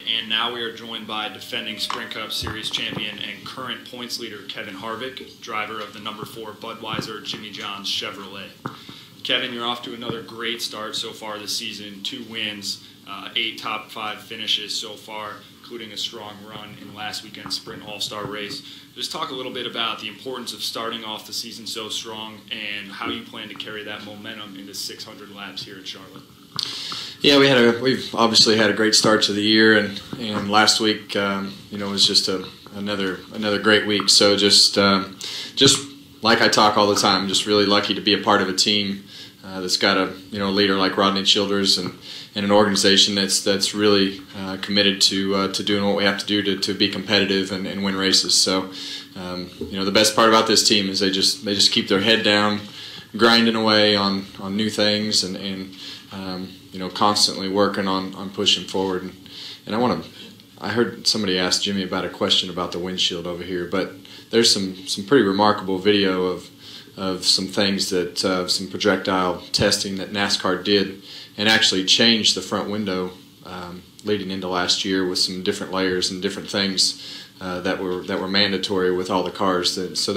And now we are joined by defending Sprint Cup Series champion and current points leader Kevin Harvick, driver of the number 4 Budweiser Jimmy John's Chevrolet. Kevin, you're off to another great start so far this season. 2 wins, 8 top 5 finishes so far, including a strong run in last weekend's Sprint All-Star race. Just talk a little bit about the importance of starting off the season so strong and how you plan to carry that momentum into 600 laps here at Charlotte. Yeah, we've obviously had a great start to the year, and last week, was just another great week. So just like I talk all the time, just really lucky to be a part of a team that's got a leader like Rodney Childers and an organization that's really committed to doing what we have to do to be competitive and win races. So the best part about this team is they just keep their head down, grinding away on new things and constantly working on pushing forward. And I heard somebody ask Jimmy about a question about the windshield over here, but there's some pretty remarkable video of some things that some projectile testing that NASCAR did and actually changed the front window leading into last year with some different layers and different things that were mandatory with all the cars. So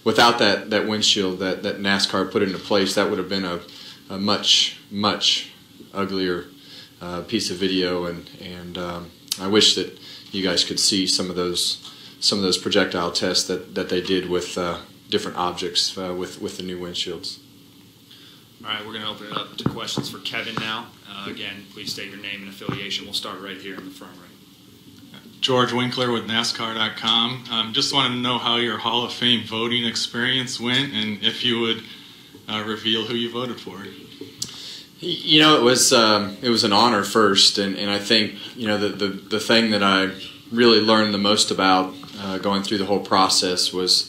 without that windshield that NASCAR put into place, that would have been a much uglier piece of video, and I wish that you guys could see some of those projectile tests that they did with different objects with the new windshields. All right, we're going to open it up to questions for Kevin now. Again, please state your name and affiliation. We'll start right here in the front row. George Winkler with NASCAR.com. Just wanted to know how your Hall of Fame voting experience went, and if you would reveal who you voted for. It was an honor first, and I think the thing that I really learned the most about going through the whole process was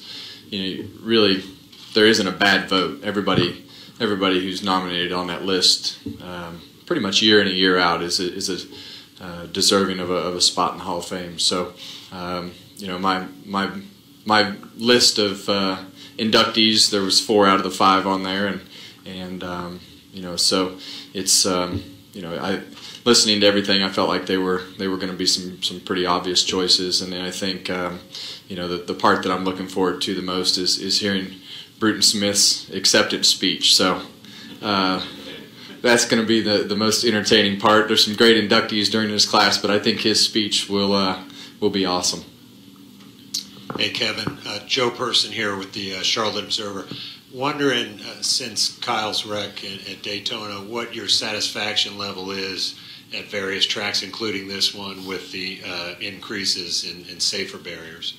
really there isn't a bad vote. Everybody who's nominated on that list, pretty much year in and year out, is deserving of a spot in the Hall of Fame. So my list of inductees, there was 4 out of the 5 on there, and so it's listening to everything, I felt like they were going to be some pretty obvious choices, and I think the part that I'm looking forward to the most is hearing Bruton Smith's acceptance speech. So that's going to be the most entertaining part. There's some great inductees during this class, but I think his speech will be awesome. Hey Kevin, Joe Person here with the Charlotte Observer. Wondering, since Kyle's wreck at Daytona, what your satisfaction level is at various tracks, including this one, with the increases in safer barriers.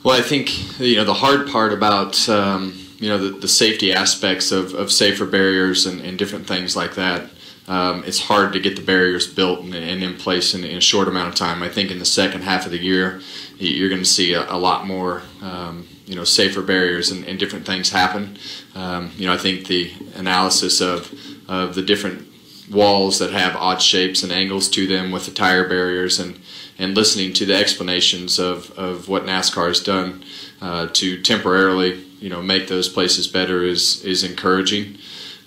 Well, I think the hard part about the safety aspects of safer barriers and different things like that. It's hard to get the barriers built and in place in a short amount of time. I think in the second half of the year, you're going to see a lot more safer barriers and different things happen. I think the analysis of the different walls that have odd shapes and angles to them with the tire barriers and listening to the explanations of what NASCAR has done to temporarily make those places better is encouraging.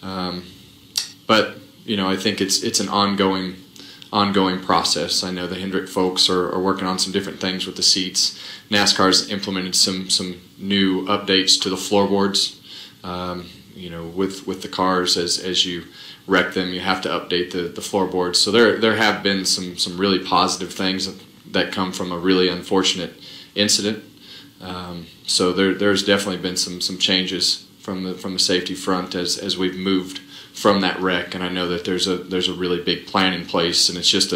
But I think it's an ongoing process. I know the Hendrick folks are working on some different things with the seats. NASCAR's implemented some new updates to the floorboards. With the cars, as you wreck them, you have to update the floorboards. So there have been some really positive things that come from a really unfortunate incident. So there's definitely been some changes from the safety front as we've moved from that wreck, and I know that there's a really big plan in place, and it's just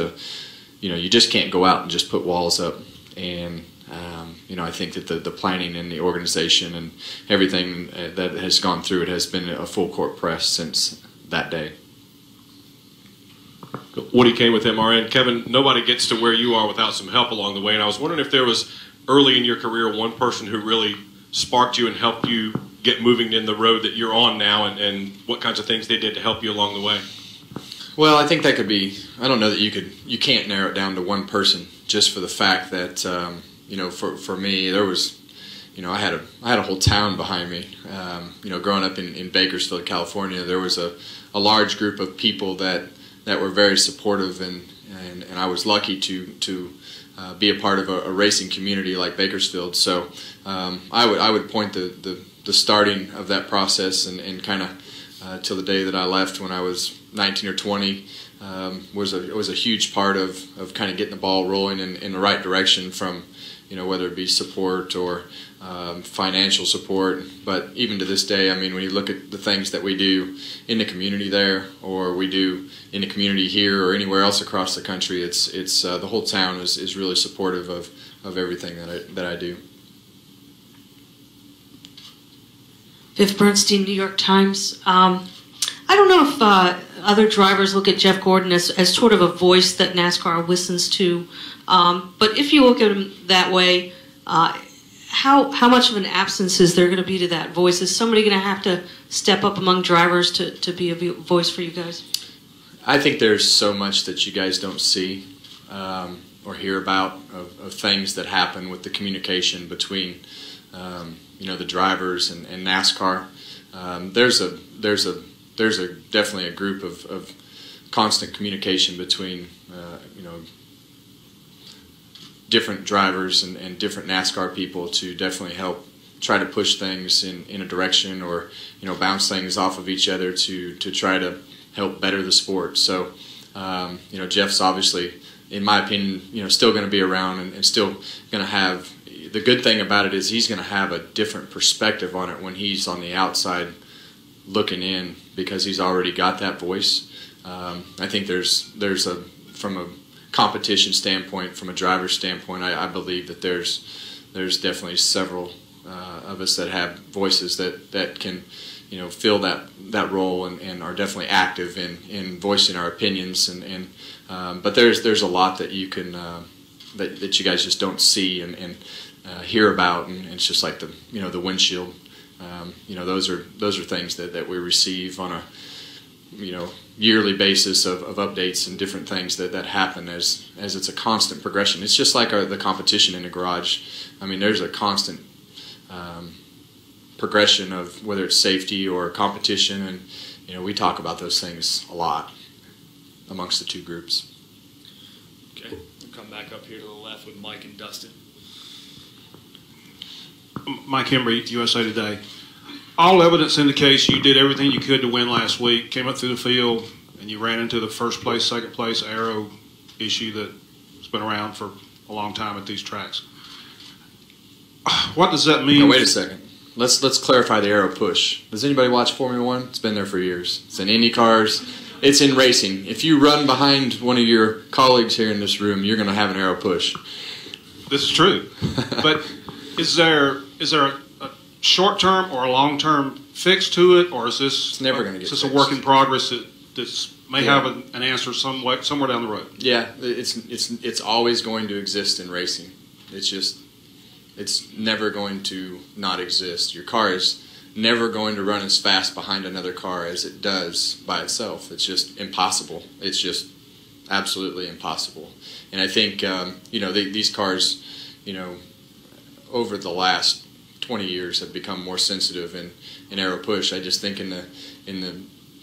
you just can't go out and just put walls up. And I think that the planning and the organization and everything that has gone through it has been a full court press since that day. Woody Kane with MRN. Kevin, nobody gets to where you are without some help along the way, and I was wondering if there was early in your career one person who really sparked you and helped you get moving in the road that you're on now, and what kinds of things they did to help you along the way. Well, I think that could be, I don't know that you can't narrow it down to one person, just for the fact that for me there was I had a whole town behind me. Growing up in Bakersfield, California, there was a large group of people that were very supportive and and I was lucky to be a part of a racing community like Bakersfield. So I would point the starting of that process and kind of till the day that I left when I was 19 or 20 was a huge part of kind of getting the ball rolling in the right direction from, whether it be support or financial support. But even to this day, I mean, when you look at the things that we do in the community there, or we do in the community here or anywhere else across the country, it's the whole town is really supportive of everything that I do. Viv Bernstein, New York Times. I don't know if other drivers look at Jeff Gordon as sort of a voice that NASCAR listens to, but if you look at him that way, how much of an absence is there going to be to that voice? Is somebody going to have to step up among drivers to be a voice for you guys? I think there's so much that you guys don't see or hear about of things that happen with the communication between the drivers and NASCAR. There's definitely a group of constant communication between different drivers and different NASCAR people to definitely help try to push things in a direction, or bounce things off of each other to try to help better the sport. So Jeff's obviously, in my opinion, still going to be around and still going to have. The good thing about it is he's going to have a different perspective on it when he's on the outside looking in, because he's already got that voice. I think there's from a competition standpoint, from a driver's standpoint, I believe that there's definitely several of us that have voices that can fill that role and are definitely active in voicing our opinions but there's a lot that you can that you guys just don't see and hear about, and it's just like the windshield. Those are things that we receive on a yearly basis of updates and different things that happen as it's a constant progression. It's just like the competition in the garage. I mean, there's a constant progression of whether it's safety or competition, and we talk about those things a lot amongst the two groups. Okay, we'll come back up here to the left with Mike and Dustin. Mike Hembry, USA Today. All evidence indicates you did everything you could to win last week, came up through the field, and you ran into the first place, second place aero issue that's been around for a long time at these tracks. What does that mean? Now, wait a second. Let's clarify the aero push. Does anybody watch Formula One? It's been there for years. It's in Indy cars. It's in racing. If you run behind one of your colleagues here in this room, you're going to have an aero push. This is true. But is there a short-term or a long-term fix to it, or is this it's never going to get is this fixed. a work in progress that may have an answer somewhere down the road? Yeah, it's always going to exist in racing. It's never going to not exist. Your car is never going to run as fast behind another car as it does by itself. It's just impossible. It's just absolutely impossible. And I think these cars, over the last 20 years have become more sensitive in aero push. I just think in the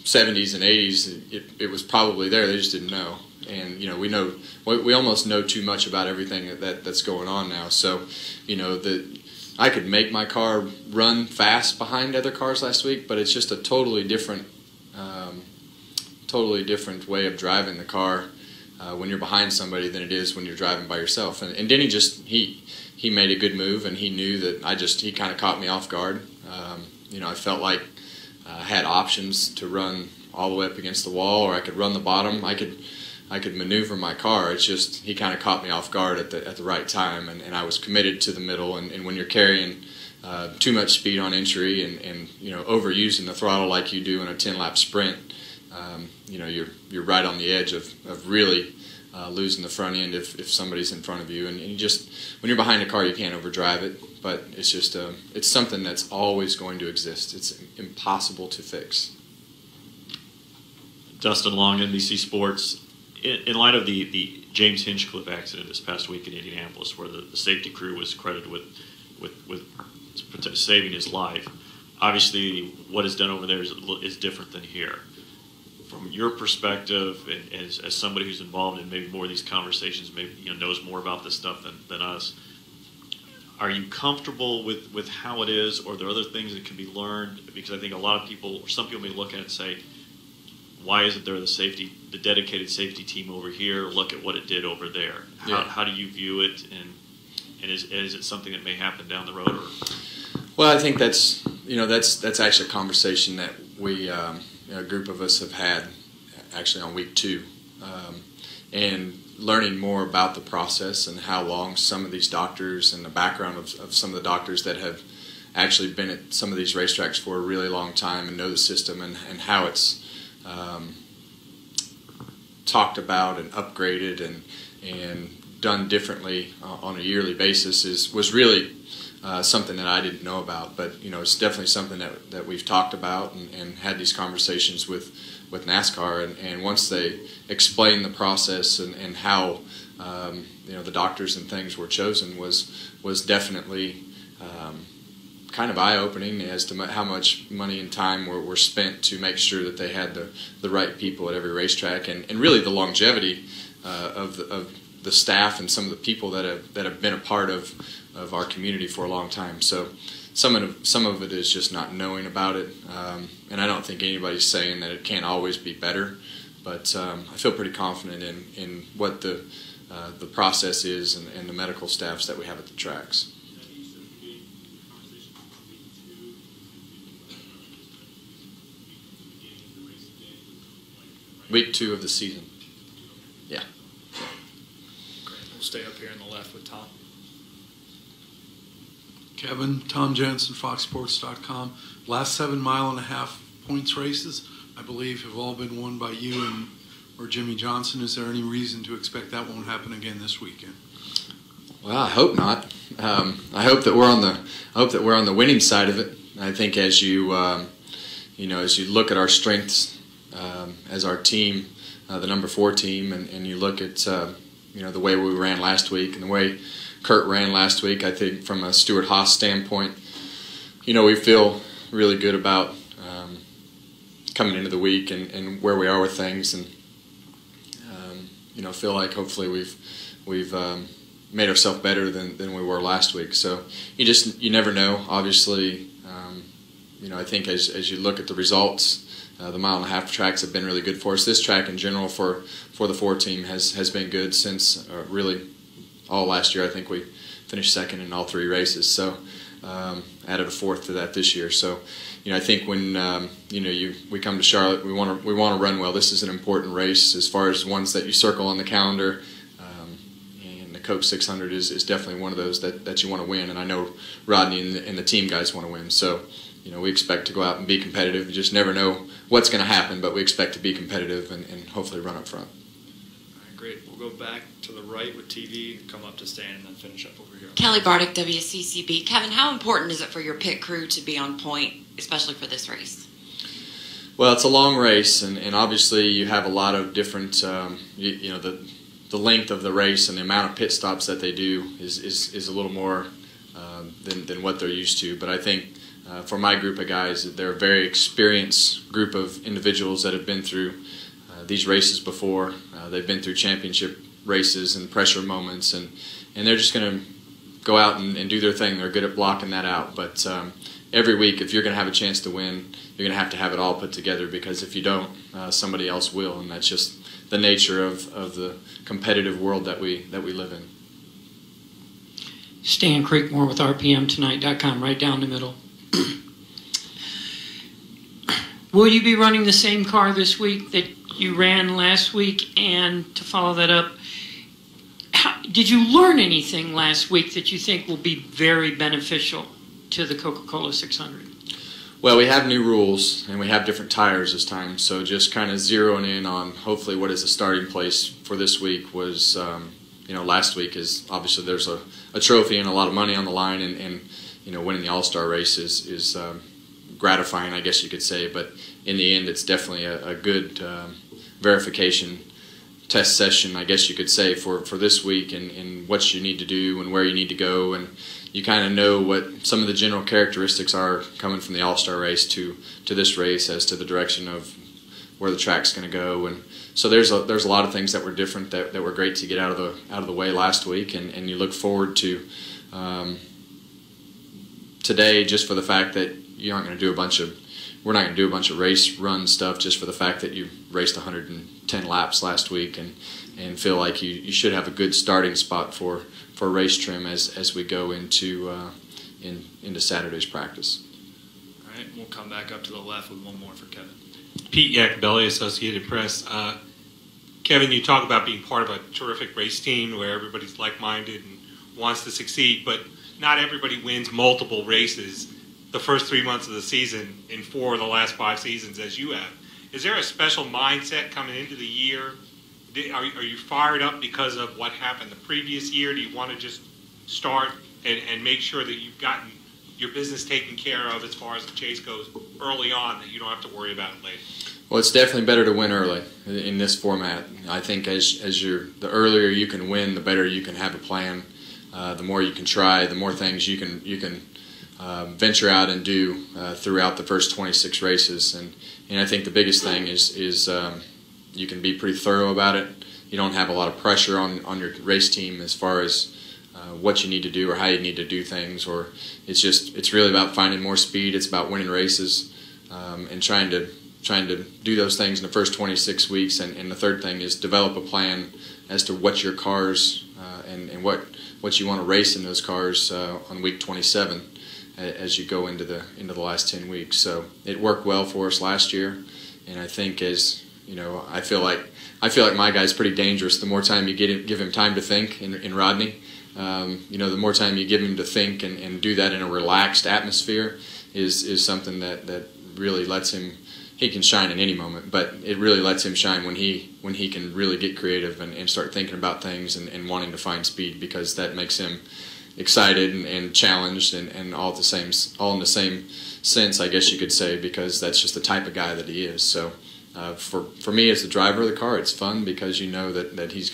70s and 80s it was probably there. They just didn't know. And we almost know too much about everything that's going on now. So I could make my car run fast behind other cars last week, but it's just a totally different way of driving the car when you're behind somebody than it is when you're driving by yourself. And Denny he made a good move, and he knew that he kind of caught me off guard. I felt like I had options to run all the way up against the wall, or I could run the bottom. I could maneuver my car. It's just he kind of caught me off guard at the right time, and I was committed to the middle. And when you're carrying too much speed on entry and overusing the throttle like you do in a 10-lap sprint, you're right on the edge of really losing the front end if somebody's in front of you. And you just, when you're behind a car, you can't overdrive it. But it's just it's something that's always going to exist. It's impossible to fix. Dustin Long, NBC Sports. In light of the James Hinchcliffe accident this past week in Indianapolis, where the safety crew was credited with saving his life, obviously what is done over there is different than here. from your perspective, and as somebody who's involved in maybe more of these conversations, maybe knows more about this stuff than us, are you comfortable with how it is, or are there other things that can be learned? Because I think a lot of people, or some people may look at it and say, why isn't there the dedicated safety team over here? Look at what it did over there. How do you view it, and is it something that may happen down the road? Or? Well, I think that's actually a conversation that we, a group of us have had actually on week 2, and learning more about the process and how long some of these doctors and the background of some of the doctors that have actually been at some of these racetracks for a really long time and know the system and how it's talked about and upgraded and done differently on a yearly basis was really something that I didn't know about. But it's definitely something that we've talked about and had these conversations with NASCAR, and once they explained the process and how the doctors and things were chosen was definitely kind of eye-opening as to how much money and time were spent to make sure that they had the right people at every racetrack, and really the longevity of the staff and some of the people that have been a part of our community for a long time. So some of it is just not knowing about it, and I don't think anybody's saying that it can't always be better, but I feel pretty confident in what the process is and the medical staffs that we have at the tracks. Week 2 of the season. Yeah. Great. We'll stay up here on the left with Tom. Kevin, Tom Jensen, FoxSports.com. Last 7.5-mile points races, I believe, have all been won by you or Jimmy Johnson. Is there any reason to expect that won't happen again this weekend? Well, I hope not. I hope that we're on the winning side of it. I think as you as you look at our strengths as our team, the number 4 team, and you look at the way we ran last week and the way Kurt ran last week, I think from a Stuart Haas standpoint, we feel really good about coming into the week and where we are with things, and feel like hopefully we've made ourselves better than we were last week. So you never know. Obviously, I think as you look at the results, the 1.5-mile tracks have been really good for us. This track in general for the 4 team has been good since really all last year. I think we finished second in all 3 races, so added a 4th to that this year. So I think when we come to Charlotte, we want to run well. This is an important race as far as ones that you circle on the calendar, and the Coke 600 is definitely one of those that you want to win. And I know Rodney and the team guys want to win. So we expect to go out and be competitive. You just never know what's going to happen, but we expect to be competitive and hopefully run up front. All right, great. We'll go back to the right with TV, come up to Stan, and then finish up over here. Kelly Bardick, WCCB. Kevin, how important is it for your pit crew to be on point, especially for this race? Well, it's a long race, and obviously you have a lot of different, the length of the race and the amount of pit stops that they do is a little more than what they're used to. But I think for my group of guys, they're a very experienced group of individuals that have been through these races before. They've been through championship races and pressure moments, and they're just going to go out and do their thing. They're good at blocking that out. But every week, if you're going to have a chance to win, you're going to have it all put together, because if you don't, somebody else will, and that's just the nature of the competitive world that we live in. Stan Creekmore with RPMtonight.com, right down the middle. Will you be running the same car this week that you ran last week? And to follow that up, did you learn anything last week that you think will be very beneficial to the Coca Cola 600? Well, we have new rules and we have different tires this time, so just kind of zeroing in on hopefully what is the starting place for this week was, last week is obviously there's a trophy and a lot of money on the line, and winning the All-Star race is gratifying, I guess you could say, but in the end it's definitely a good verification test session, I guess you could say, for this week and what you need to do and where you need to go, and you kind of know what some of the general characteristics are coming from the All-Star race to this race as to the direction of where the track's going to go, and so there's a lot of things that were different that were great to get out of the way last week, and you look forward to today just for the fact that you aren't going to do we're not going to do a bunch of race run stuff just for the fact that you raced 110 laps last week, and feel like you should have a good starting spot for race trim as we go into Saturday's practice. All right, we'll come back up to the left with one more for Kevin. Pete Yakabelli, Associated Press. Kevin, you talk about being part of a terrific race team where everybody's like-minded and wants to succeed, but not everybody wins multiple races the first 3 months of the season in 4 of the last 5 seasons as you have. Is there a special mindset coming into the year? Are you fired up because of what happened the previous year? Do you want to just start and make sure that you've gotten your business taken care of as far as the chase goes early on, that you don't have to worry about it later? Well, it's definitely better to win early in this format. I think the earlier you can win, the better you can have a plan. The more you can try, the more things you can venture out and do throughout the first 26 races. And I think the biggest thing is you can be pretty thorough about it. You don't have a lot of pressure on your race team as far as what you need to do or how you need to do things. Or it's really about finding more speed. It's about winning races and trying to do those things in the first 26 weeks. And the third thing is develop a plan as to what your cars and what you want to race in those cars on week 27 as you go into the last 10 weeks. So it worked well for us last year, and I think as you know, I feel like my guy's pretty dangerous. The more time you give him time to think in Rodney, the more time you give him to think and do that in a relaxed atmosphere is something that really lets him. He can shine in any moment, but it really lets him shine when he can really get creative and start thinking about things and wanting to find speed, because that makes him excited and challenged and all in the same sense, I guess you could say, because that's just the type of guy that he is. So for me as the driver of the car, it's fun because you know that he's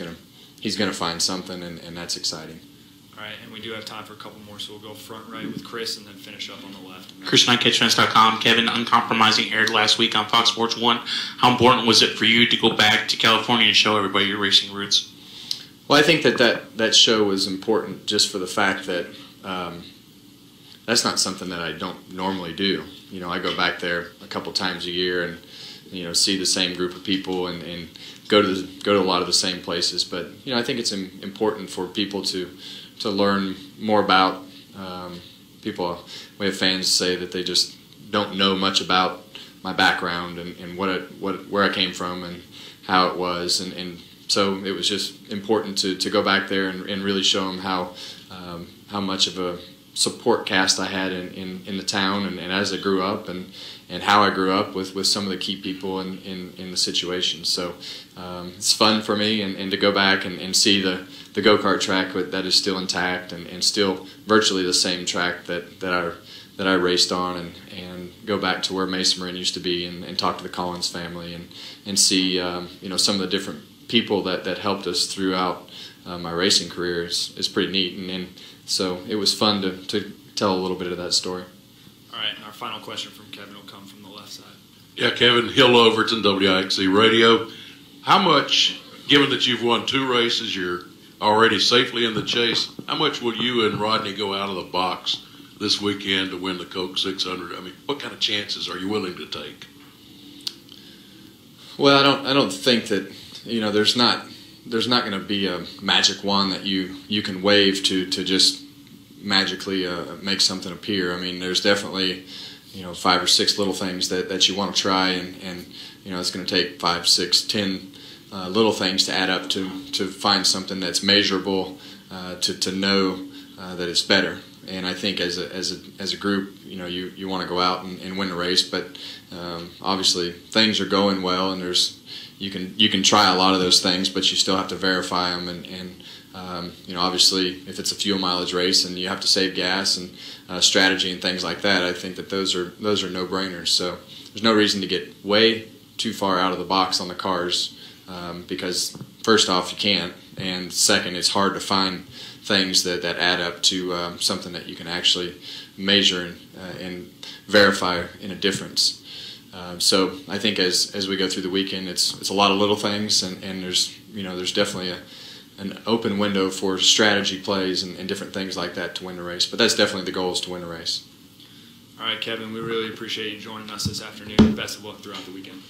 gonna find something, and that's exciting. All right, and we do have time for a couple more, so we'll go front right with Chris and then finish up on the left. Chris Knight, CatchFence.com. Kevin, Uncompromising aired last week on Fox Sports 1. How important was it for you to go back to California and show everybody your racing roots? Well, I think that show was important just for the fact that that's not something that I don't normally do. You know, I go back there a couple times a year and see the same group of people and go to a lot of the same places. But I think it's important for people to learn more about people. We have fans say that they just don't know much about my background and where I came from and how it was, and so it was just important to go back there and really show them how much of a support cast I had in the town and as I grew up and how I grew up with some of the key people in the situation. So it's fun for me and to go back and see the go-kart track that is still intact and still virtually the same track that I raced on and go back to where Mesa Marin used to be and talk to the Collins family and see some of the different people that helped us throughout my racing career is pretty neat, and so it was fun to tell a little bit of that story. All right, and our final question from Kevin will come from the left side. Yeah, Kevin, Hill Overton, WIXC Radio. How much, given that you've won 2 races, you're already safely in the chase, how much will you and Rodney go out of the box this weekend to win the Coke 600? I mean, what kind of chances are you willing to take? Well, I don't think that there's not going to be a magic wand that you can wave to just magically make something appear. I mean, there's definitely 5 or 6 little things that you want to try, and it's going to take 5, 6, 10 little things to add up to find something that's measurable, to know that it's better. And I think as a group, you want to go out and win the race, but obviously things are going well, and you can try a lot of those things, but you still have to verify them. And obviously, if it's a fuel mileage race and you have to save gas and strategy and things like that, I think that those are no-brainers. So there's no reason to get way too far out of the box on the cars, because first off, you can't, and second, it's hard to find things that add up to something that you can actually measure and verify in a difference. So I think as we go through the weekend, it's a lot of little things, and there's definitely an open window for strategy plays and different things like that to win the race. But that's definitely the goal, is to win the race. All right, Kevin, we really appreciate you joining us this afternoon. Best of luck throughout the weekend.